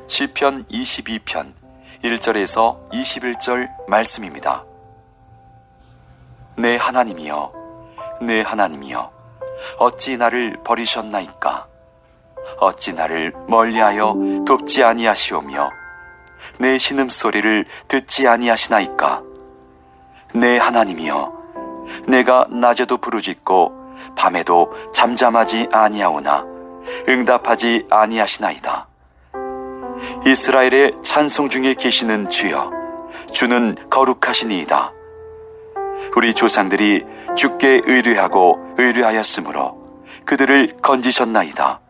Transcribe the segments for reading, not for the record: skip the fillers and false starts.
시편 22편 1절에서 21절 말씀입니다. 내 하나님이여, 내 하나님이여, 어찌 나를 버리셨나이까? 어찌 나를 멀리하여 돕지 아니하시오며 내 신음소리를 듣지 아니하시나이까? 내 하나님이여, 내가 낮에도 부르짖고 밤에도 잠잠하지 아니하오나 응답하지 아니하시나이다. 이스라엘의 찬송 중에 계시는 주여, 주는 거룩하시니이다. 우리 조상들이 주께 의뢰하고 의뢰하였으므로 그들을 건지셨나이다.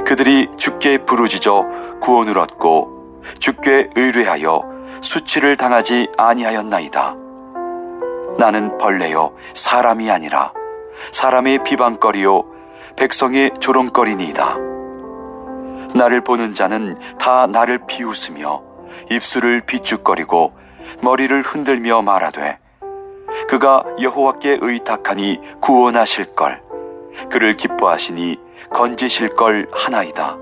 그들이 주께 부르짖어 구원을 얻고 주께 의뢰하여 수치를 당하지 아니하였나이다. 나는 벌레요 사람이 아니라 사람의 비방거리요 백성의 조롱거리니이다. 나를 보는 자는 다 나를 비웃으며 입술을 비죽거리고 머리를 흔들며 말하되 그가 여호와께 의탁하니 구원하실걸, 그를 기뻐하시니 건지실걸 하나이다.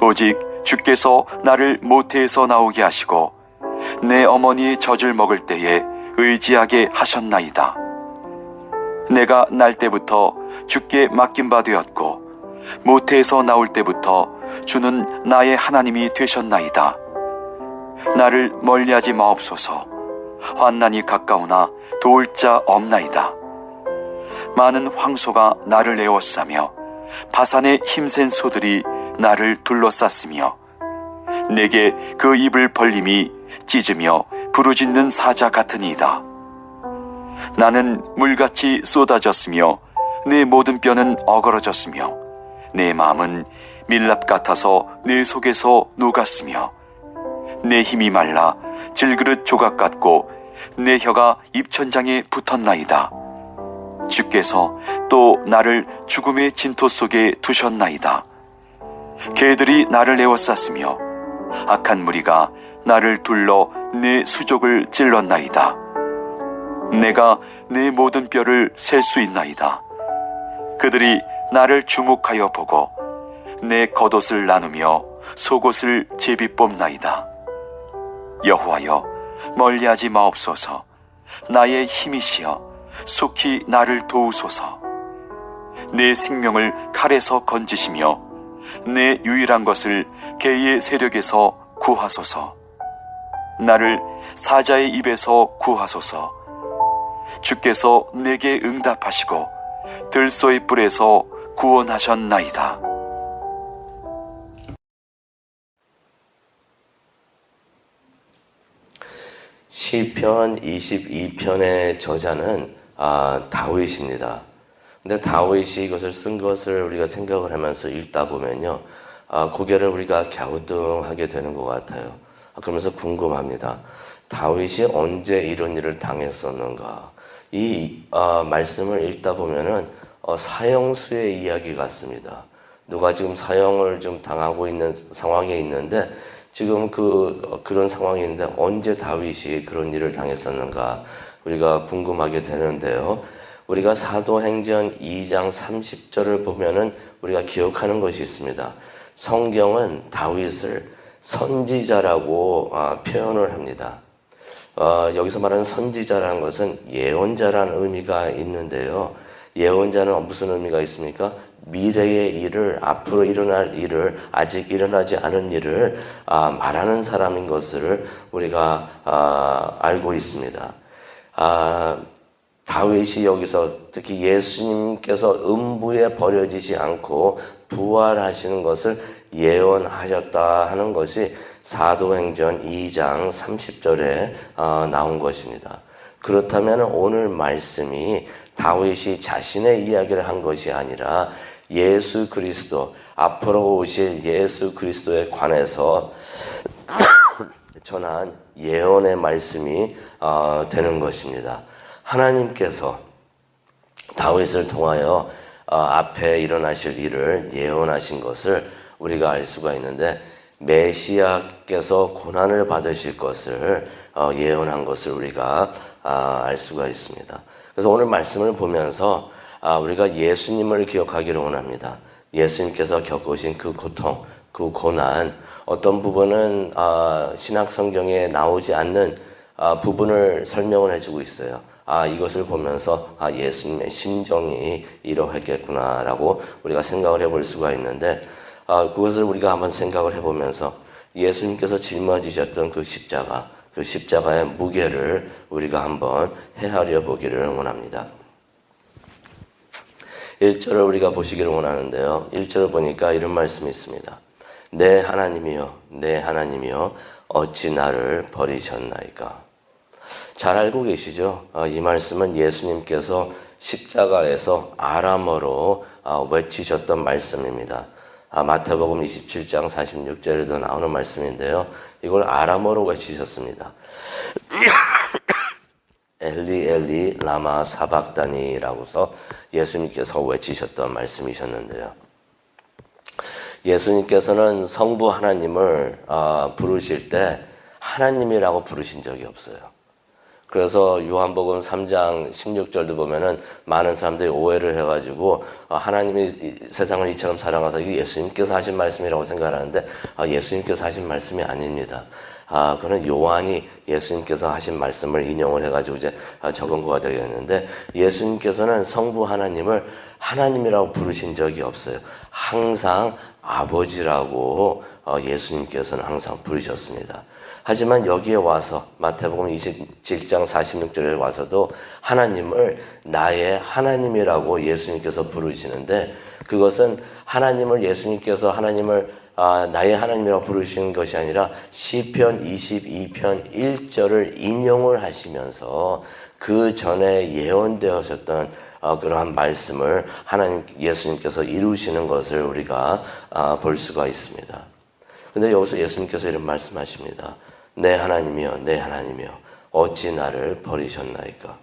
오직 주께서 나를 모태에서 나오게 하시고 내 어머니의 젖을 먹을 때에 의지하게 하셨나이다. 내가 날 때부터 주께 맡긴 바 되었고 모태에서 나올 때부터 주는 나의 하나님이 되셨나이다. 나를 멀리하지 마옵소서. 환난이 가까우나 도울 자 없나이다. 많은 황소가 나를 에워싸며 바산의 힘센 소들이 나를 둘러쌌으며 내게 그 입을 벌림이 찢으며 부르짖는 사자 같으니이다. 나는 물같이 쏟아졌으며 내 모든 뼈는 어그러졌으며 내 마음은 밀랍 같아서 내 속에서 녹았으며 내 힘이 말라 질그릇 조각 같고 내 혀가 입천장에 붙었나이다. 주께서 또 나를 죽음의 진토 속에 두셨나이다. 개들이 나를 에워쌌으며 악한 무리가 나를 둘러 내 수족을 찔렀나이다. 내가 내 모든 뼈를 셀 수 있나이다. 그들이 나를 주목하여 보고 내 겉옷을 나누며 속옷을 제비 뽑나이다. 여호와여, 멀리하지 마옵소서. 나의 힘이시여 속히 나를 도우소서. 내 생명을 칼에서 건지시며 내 유일한 것을 개의 세력에서 구하소서. 나를 사자의 입에서 구하소서. 주께서 내게 응답하시고 들소의 뿔에서 구원하셨나이다. 시편 22편의 저자는 다윗입니다. 근데 다윗이 이것을 쓴 것을 우리가 생각을 하면서 읽다 보면요, 고개를 우리가 갸우뚱하게 되는 것 같아요. 그러면서 궁금합니다. 다윗이 언제 이런 일을 당했었는가? 이 말씀을 읽다 보면은 사형수의 이야기 같습니다. 누가 지금 사형을 좀 당하고 있는 상황에 있는데 지금 그런 상황이 있는데 언제 다윗이 그런 일을 당했었는가 우리가 궁금하게 되는데요. 우리가 사도행전 2장 30절을 보면은 우리가 기억하는 것이 있습니다. 성경은 다윗을 선지자라고 표현을 합니다. 여기서 말하는 선지자라는 것은 예언자라는 의미가 있는데요. 예언자는 무슨 의미가 있습니까? 미래의 일을, 앞으로 일어날 일을, 아직 일어나지 않은 일을 말하는 사람인 것을 우리가 알고 있습니다. 다윗이 여기서 특히 예수님께서 음부에 버려지지 않고 부활하시는 것을 예언하셨다 하는 것이 사도행전 2장 30절에 나온 것입니다. 그렇다면 오늘 말씀이 다윗이 자신의 이야기를 한 것이 아니라 예수 그리스도, 앞으로 오실 예수 그리스도에 관해서 전한 예언의 말씀이 되는 것입니다. 하나님께서 다윗을 통하여 앞에 일어나실 일을 예언하신 것을 우리가 알 수가 있는데, 메시아께서 고난을 받으실 것을 예언한 것을 우리가 알 수가 있습니다. 그래서 오늘 말씀을 보면서 우리가 예수님을 기억하기를 원합니다. 예수님께서 겪으신 그 고통, 그 고난, 어떤 부분은 신약 성경에 나오지 않는 부분을 설명을 해주고 있어요. 이것을 보면서 예수님의 심정이 이러했겠구나라고 우리가 생각을 해볼 수가 있는데, 그것을 우리가 한번 생각을 해보면서 예수님께서 짊어지셨던 그 십자가의 무게를 우리가 한번 헤아려 보기를 원합니다. 1절을 우리가 보시기를 원하는데요. 1절을 보니까 이런 말씀이 있습니다. 내 하나님이여, 내 하나님이여, 어찌 나를 버리셨나이까. 잘 알고 계시죠? 이 말씀은 예수님께서 십자가에서 아람어로 외치셨던 말씀입니다. 마태복음 27장 46절에도 나오는 말씀인데요. 이걸 아람어로 외치셨습니다. 엘리 엘리 라마 사박다니라고서 예수님께서 외치셨던 말씀이셨는데요. 예수님께서는 성부 하나님을 부르실 때 하나님이라고 부르신 적이 없어요. 그래서 요한복음 3장 16절도 보면은 많은 사람들이 오해를 해가지고 하나님이 세상을 이처럼 사랑하사 이게 예수님께서 하신 말씀이라고 생각하는데 예수님께서 하신 말씀이 아닙니다. 그는 요한이 예수님께서 하신 말씀을 인용을 해가지고 이제 적은 거가 되겠는데, 예수님께서는 성부 하나님을 하나님이라고 부르신 적이 없어요. 항상 아버지라고 예수님께서는 항상 부르셨습니다. 하지만 여기에 와서 마태복음 27장 46절에 와서도 하나님을 나의 하나님이라고 예수님께서 부르시는데, 그것은 하나님을 예수님께서 하나님을 나의 하나님이라고 부르시는 것이 아니라 시편 22편 1절을 인용을 하시면서 그 전에 예언되었었던 그러한 말씀을 예수님께서 이루시는 것을 우리가 볼 수가 있습니다. 근데 여기서 예수님께서 이런 말씀하십니다. 내 하나님이여, 내 하나님이여, 어찌 나를 버리셨나이까.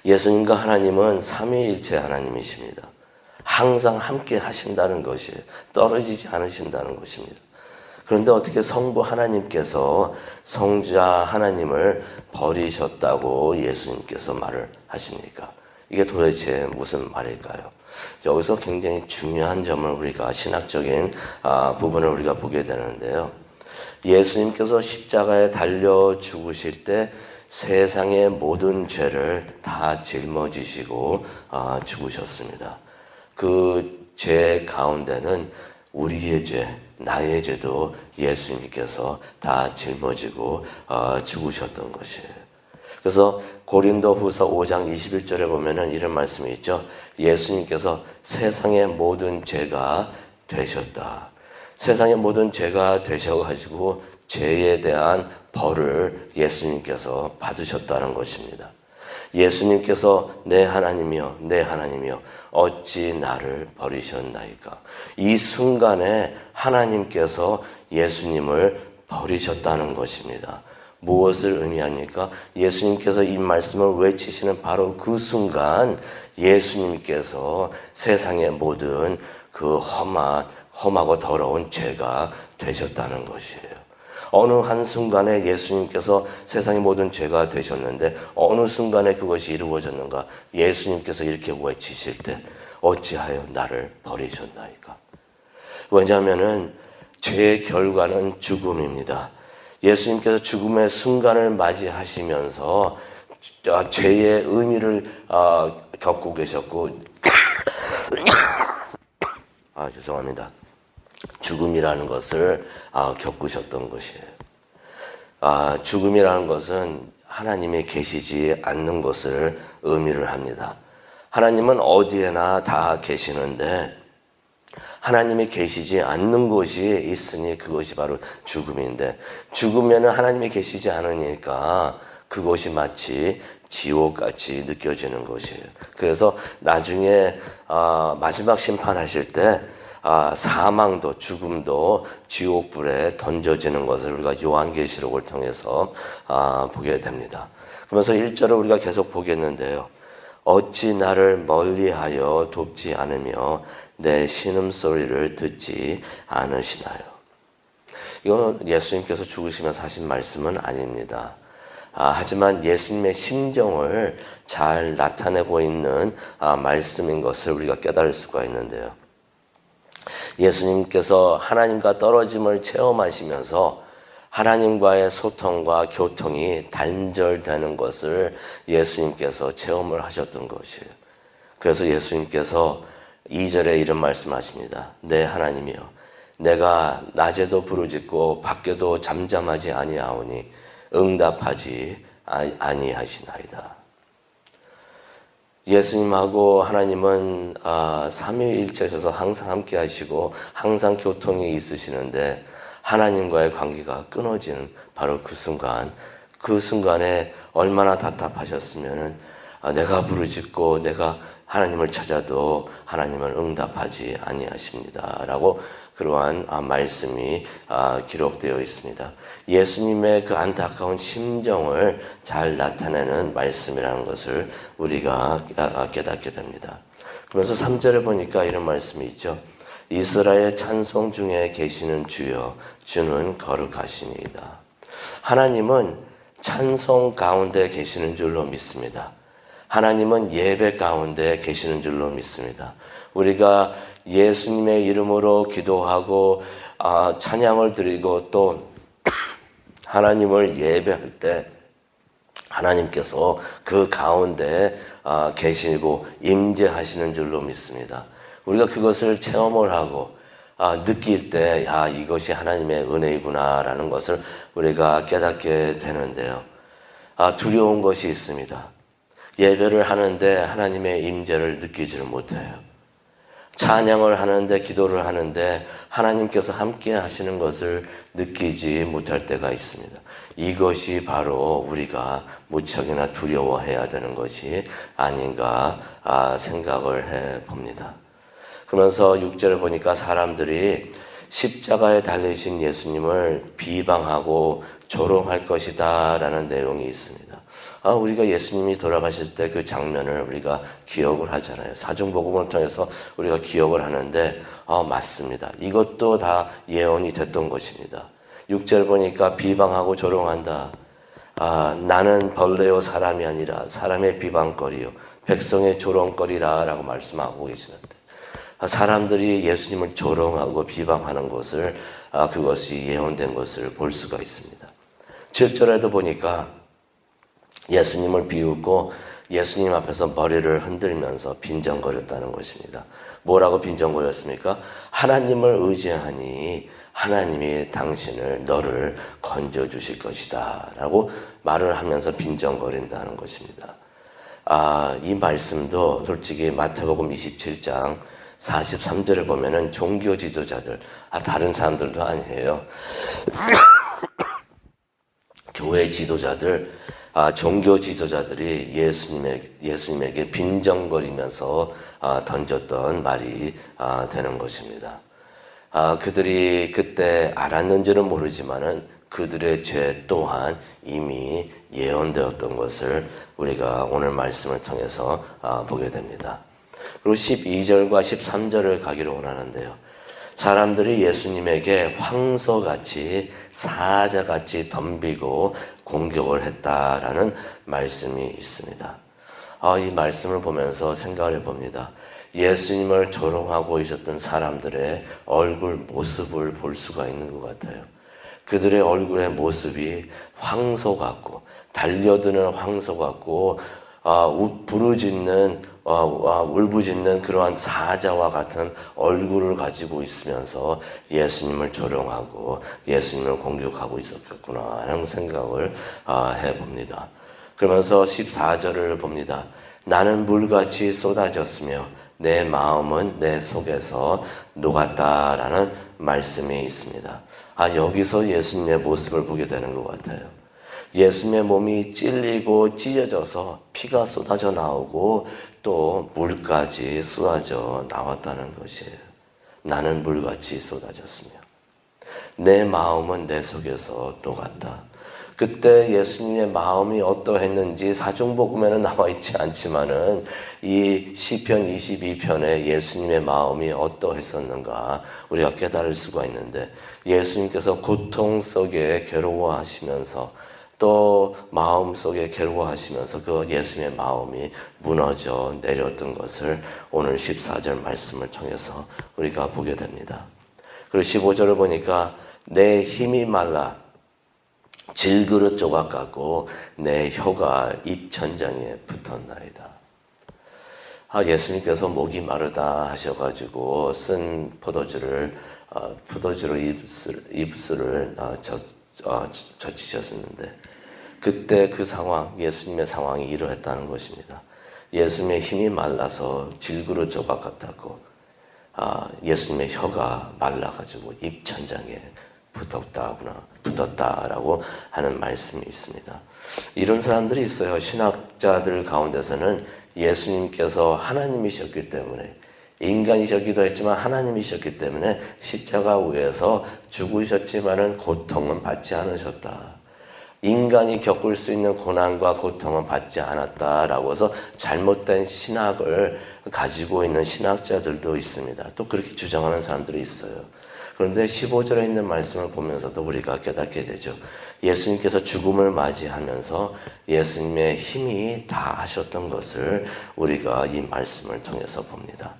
예수님과 하나님은 삼위일체 하나님이십니다. 항상 함께 하신다는 것이에요. 떨어지지 않으신다는 것입니다. 그런데 어떻게 성부 하나님께서 성자 하나님을 버리셨다고 예수님께서 말을 하십니까? 이게 도대체 무슨 말일까요? 여기서 굉장히 중요한 점을 우리가 신학적인 부분을 우리가 보게 되는데요. 예수님께서 십자가에 달려 죽으실 때 세상의 모든 죄를 다 짊어지시고 죽으셨습니다. 그 죄 가운데는 우리의 죄, 나의 죄도 예수님께서 다 짊어지고 죽으셨던 것이에요. 그래서 고린도후서 5장 21절에 보면은 이런 말씀이 있죠. 예수님께서 세상의 모든 죄가 되셨다. 세상의 모든 죄가 되셔가지고 죄에 대한 벌을 예수님께서 받으셨다는 것입니다. 예수님께서 내 하나님이여, 내 하나님이여, 어찌 나를 버리셨나이까. 이 순간에 하나님께서 예수님을 버리셨다는 것입니다. 무엇을 의미합니까? 예수님께서 이 말씀을 외치시는 바로 그 순간 예수님께서 세상의 모든 그 험하고 더러운 죄가 되셨다는 것이에요. 어느 한순간에 예수님께서 세상의 모든 죄가 되셨는데 어느 순간에 그것이 이루어졌는가? 예수님께서 이렇게 외치실 때 어찌하여 나를 버리셨나이까? 왜냐하면은 죄의 결과는 죽음입니다. 예수님께서 죽음의 순간을 맞이하시면서 죄의 의미를 겪고 계셨고 죄송합니다. 죽음이라는 것을 겪으셨던 것이에요. 죽음이라는 것은 하나님이 계시지 않는 것을 의미를 합니다. 하나님은 어디에나 다 계시는데 하나님이 계시지 않는 곳이 있으니 그것이 바로 죽음인데, 죽으면 하나님이 계시지 않으니까 그것이 마치 지옥같이 느껴지는 것이에요. 그래서 나중에 마지막 심판하실 때 사망도 죽음도 지옥불에 던져지는 것을 우리가 요한계시록을 통해서 보게 됩니다. 그러면서 1절을 우리가 계속 보겠는데요. 어찌 나를 멀리하여 돕지 않으며 내 신음소리를 듣지 않으시나요? 이건 예수님께서 죽으시면서 하신 말씀은 아닙니다. 하지만 예수님의 심정을 잘 나타내고 있는 말씀인 것을 우리가 깨달을 수가 있는데요. 예수님께서 하나님과 떨어짐을 체험하시면서 하나님과의 소통과 교통이 단절되는 것을 예수님께서 체험을 하셨던 것이에요. 그래서 예수님께서 2절에 이런 말씀하십니다. 내 하나님이여, 내가 낮에도 부르짖고 밖에도 잠잠하지 아니하오니 응답하지 아니하시나이다. 예수님하고 하나님은 삼위일체셔서 항상 함께 하시고 항상 교통이 있으시는데 하나님과의 관계가 끊어지는 바로 그 순간에 얼마나 답답하셨으면 내가 부르짖고 내가 하나님을 찾아도 하나님은 응답하지 아니하십니다. 라고 그러한 말씀이 기록되어 있습니다. 예수님의 그 안타까운 심정을 잘 나타내는 말씀이라는 것을 우리가 깨닫게 됩니다. 그러면서 3절에 보니까 이런 말씀이 있죠. 이스라엘 찬송 중에 계시는 주여, 주는 거룩하시니이다. 하나님은 찬송 가운데 계시는 줄로 믿습니다. 하나님은 예배 가운데 계시는 줄로 믿습니다. 우리가 예수님의 이름으로 기도하고 찬양을 드리고 또 하나님을 예배할 때 하나님께서 그 가운데 계시고 임재하시는 줄로 믿습니다. 우리가 그것을 체험을 하고 느낄 때 이것이 하나님의 은혜이구나라는 것을 우리가 깨닫게 되는데요. 두려운 것이 있습니다. 예배를 하는데 하나님의 임재를 느끼지를 못해요. 찬양을 하는데 기도를 하는데 하나님께서 함께 하시는 것을 느끼지 못할 때가 있습니다. 이것이 바로 우리가 무척이나 두려워해야 되는 것이 아닌가 생각을 해봅니다. 그러면서 6절을 보니까 사람들이 십자가에 달리신 예수님을 비방하고 조롱할 것이다 라는 내용이 있습니다. 우리가 예수님이 돌아가실 때 그 장면을 우리가 기억을 하잖아요. 사중복음을 통해서 우리가 기억을 하는데 맞습니다. 이것도 다 예언이 됐던 것입니다. 6절 보니까 비방하고 조롱한다. 나는 벌레요 사람이 아니라 사람의 비방거리요 백성의 조롱거리라 라고 말씀하고 계시는데 사람들이 예수님을 조롱하고 비방하는 것을 그것이 예언된 것을 볼 수가 있습니다. 7절에도 보니까 예수님을 비웃고 예수님 앞에서 머리를 흔들면서 빈정거렸다는 것입니다. 뭐라고 빈정거렸습니까? 하나님을 의지하니 하나님이 너를 건져주실 것이다 라고 말을 하면서 빈정거린다는 것입니다. 이 말씀도 솔직히 마태복음 27장 43절에 보면은 종교 지도자들, 다른 사람들도 아니에요. 교회 지도자들, 종교 지도자들이 예수님에게 빈정거리면서 던졌던 말이 되는 것입니다. 그들이 그때 알았는지는 모르지만은 그들의 죄 또한 이미 예언되었던 것을 우리가 오늘 말씀을 통해서 보게 됩니다. 그리고 12절과 13절을 가기로 원하는데요. 사람들이 예수님에게 황소같이 사자같이 덤비고 공격을 했다라는 말씀이 있습니다. 이 말씀을 보면서 생각을 해봅니다. 예수님을 조롱하고 있었던 사람들의 얼굴 모습을 볼 수가 있는 것 같아요. 그들의 얼굴의 모습이 황소 같고 달려드는 황소 같고 울부짖는 그러한 사자와 같은 얼굴을 가지고 있으면서 예수님을 조롱하고 예수님을 공격하고 있었겠구나 하는 생각을 해봅니다. 그러면서 14절을 봅니다. 나는 물같이 쏟아졌으며 내 마음은 내 속에서 녹았다라는 말씀이 있습니다. 여기서 예수님의 모습을 보게 되는 것 같아요. 예수님의 몸이 찔리고 찢어져서 피가 쏟아져 나오고 또 물까지 쏟아져 나왔다는 것이에요. 나는 물같이 쏟아졌으며 내 마음은 내 속에서 녹았다. 그때 예수님의 마음이 어떠했는지 사중복음에는 나와 있지 않지만은 이 시편 22편에 예수님의 마음이 어떠했었는가 우리가 깨달을 수가 있는데 예수님께서 고통 속에 괴로워하시면서 또 마음속에 괴로워하시면서 그 예수님의 마음이 무너져 내렸던 것을 오늘 14절 말씀을 통해서 우리가 보게 됩니다. 그리고 15절을 보니까 내 힘이 말라 질그릇 조각 같고 내 혀가 입천장에 붙었나이다. 예수님께서 목이 마르다 하셔가지고 쓴 포도주로 입술을 젖히셨는데 그때 그 상황, 예수님의 상황이 이러했다는 것입니다. 예수님의 힘이 말라서 질그릇 조각 같았고 예수님의 혀가 말라가지고 입천장에 붙었다라고 하는 말씀이 있습니다. 이런 사람들이 있어요. 신학자들 가운데서는 예수님께서 하나님이셨기 때문에 인간이셨기도 했지만 하나님이셨기 때문에 십자가 위에서 죽으셨지만은 고통은 받지 않으셨다. 인간이 겪을 수 있는 고난과 고통은 받지 않았다라고 해서 잘못된 신학을 가지고 있는 신학자들도 있습니다. 또 그렇게 주장하는 사람들이 있어요. 그런데 15절에 있는 말씀을 보면서도 우리가 깨닫게 되죠. 예수님께서 죽음을 맞이하면서 예수님의 힘이 다 하셨던 것을 우리가 이 말씀을 통해서 봅니다.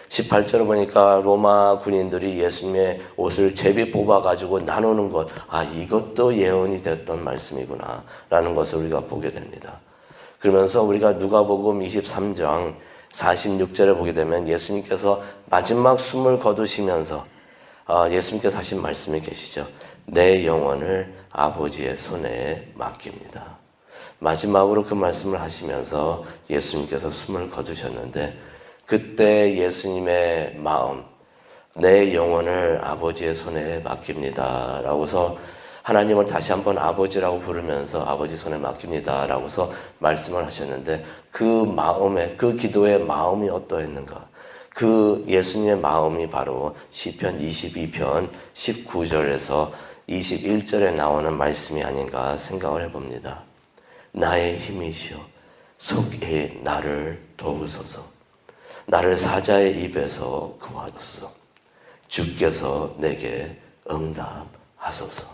18절을 보니까 로마 군인들이 예수님의 옷을 제비 뽑아가지고 나누는 것, 이것도 예언이 됐던 말씀이구나 라는 것을 우리가 보게 됩니다. 그러면서 우리가 누가복음 23장 46절에 보게 되면 예수님께서 마지막 숨을 거두시면서 예수님께서 하신 말씀이 계시죠. 내 영혼을 아버지의 손에 맡깁니다. 마지막으로 그 말씀을 하시면서 예수님께서 숨을 거두셨는데 그때 예수님의 마음, 내 영혼을 아버지의 손에 맡깁니다 라고서 하나님을 다시 한번 아버지라고 부르면서 아버지 손에 맡깁니다 라고서 말씀을 하셨는데 그 마음에, 그 기도의 마음이 어떠했는가? 그 예수님의 마음이 바로 시편 22편 19절에서 21절에 나오는 말씀이 아닌가 생각을 해봅니다. 나의 힘이시여 속히 나를 도우소서. 나를 사자의 입에서 구하소서. 주께서 내게 응답하소서.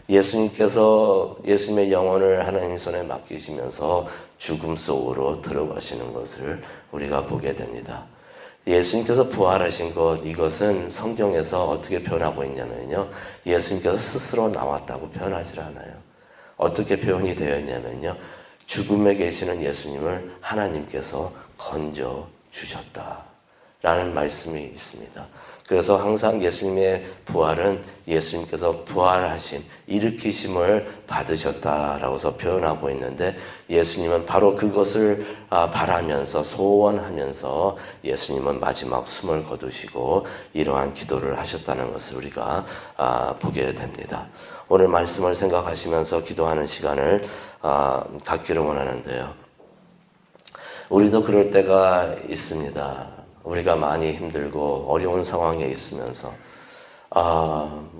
예수님께서 예수님의 영혼을 하나님 손에 맡기시면서 죽음 속으로 들어가시는 것을 우리가 보게 됩니다. 예수님께서 부활하신 것, 이것은 성경에서 어떻게 표현하고 있냐면요. 예수님께서 스스로 나왔다고 표현하지 않아요. 어떻게 표현이 되어 있냐면요. 죽음에 계시는 예수님을 하나님께서 건져 주셨다라는 말씀이 있습니다. 그래서 항상 예수님의 부활은 예수님께서 부활하신 일으키심을 받으셨다라고서 표현하고 있는데 예수님은 바로 그것을 바라면서 소원하면서 예수님은 마지막 숨을 거두시고 이러한 기도를 하셨다는 것을 우리가 보게 됩니다. 오늘 말씀을 생각하시면서 기도하는 시간을 갖기를 원하는데요. 우리도 그럴 때가 있습니다. 우리가 많이 힘들고 어려운 상황에 있으면서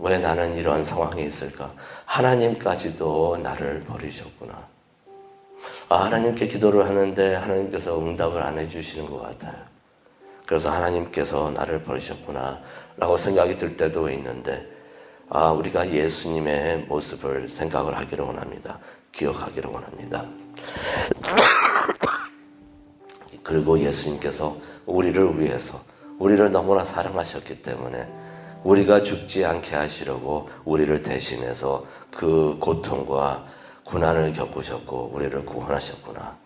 왜 나는 이러한 상황에 있을까? 하나님까지도 나를 버리셨구나. 하나님께 기도를 하는데 하나님께서 응답을 안 해주시는 것 같아요. 그래서 하나님께서 나를 버리셨구나 라고 생각이 들 때도 있는데 우리가 예수님의 모습을 생각을 하기를 원합니다. 기억하기를 원합니다. 그리고 예수님께서 우리를 위해서 우리를 너무나 사랑하셨기 때문에 우리가 죽지 않게 하시려고 우리를 대신해서 그 고통과 고난을 겪으셨고 우리를 구원하셨구나.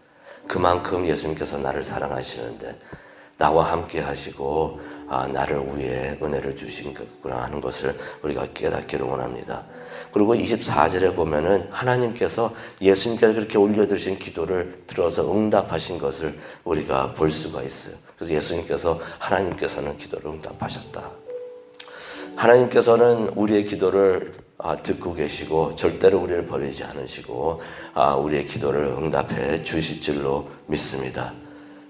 그만큼 예수님께서 나를 사랑하시는데 나와 함께 하시고 나를 위해 은혜를 주신 거구나 하는 것을 우리가 깨닫기를 원합니다. 그리고 24절에 보면은 하나님께서 예수님께서 그렇게 올려드리신 기도를 들어서 응답하신 것을 우리가 볼 수가 있어요. 그래서 예수님께서 하나님께서는 기도를 응답하셨다. 하나님께서는 우리의 기도를 듣고 계시고 절대로 우리를 버리지 않으시고 우리의 기도를 응답해 주실 줄로 믿습니다.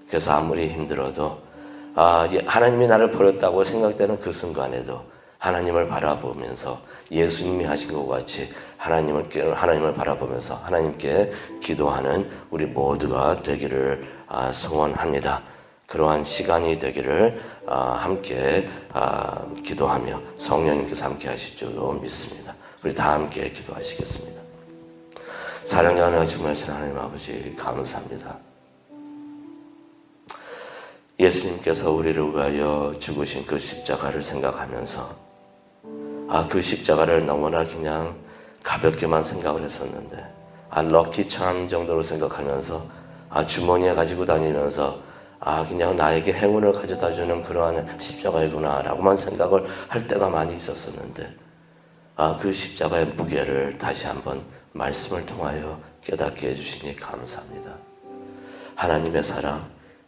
그래서 아무리 힘들어도 하나님이 나를 버렸다고 생각되는 그 순간에도 하나님을 바라보면서 예수님이 하신 것 같이 하나님을 바라보면서 하나님께 기도하는 우리 모두가 되기를 소원합니다. 그러한 시간이 되기를 함께 기도하며 성령님께서 함께 하실 줄로 믿습니다. 우리 다 함께 기도하시겠습니다. 사랑하는 주무신 하나님 아버지 감사합니다. 예수님께서 우리를 위하여 죽으신 그 십자가를 생각하면서 그 십자가를 너무나 그냥 가볍게만 생각을 했었는데 럭키 참 정도로 생각하면서 주머니에 가지고 다니면서 그냥 나에게 행운을 가져다주는 그러한 십자가이구나 라고만 생각을 할 때가 많이 있었었는데 그 십자가의 무게를 다시 한번 말씀을 통하여 깨닫게 해주시니 감사합니다. 하나님의 사랑,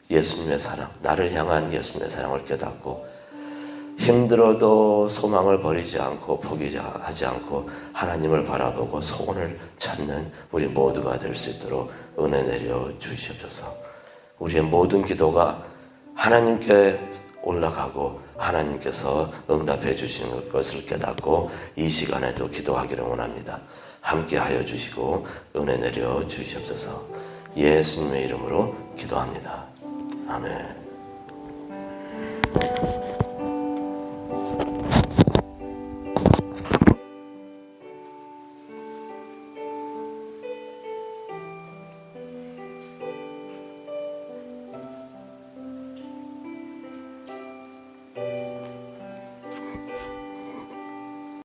예수님의 사랑, 나를 향한 예수님의 사랑을 깨닫고 힘들어도 소망을 버리지 않고 포기하지 않고 하나님을 바라보고 소원을 찾는 우리 모두가 될 수 있도록 은혜 내려 주시옵소서. 우리의 모든 기도가 하나님께 올라가고 하나님께서 응답해 주시는 것을 깨닫고 이 시간에도 기도하기를 원합니다. 함께 하여 주시고 은혜 내려 주시옵소서. 예수님의 이름으로 기도합니다. 아멘.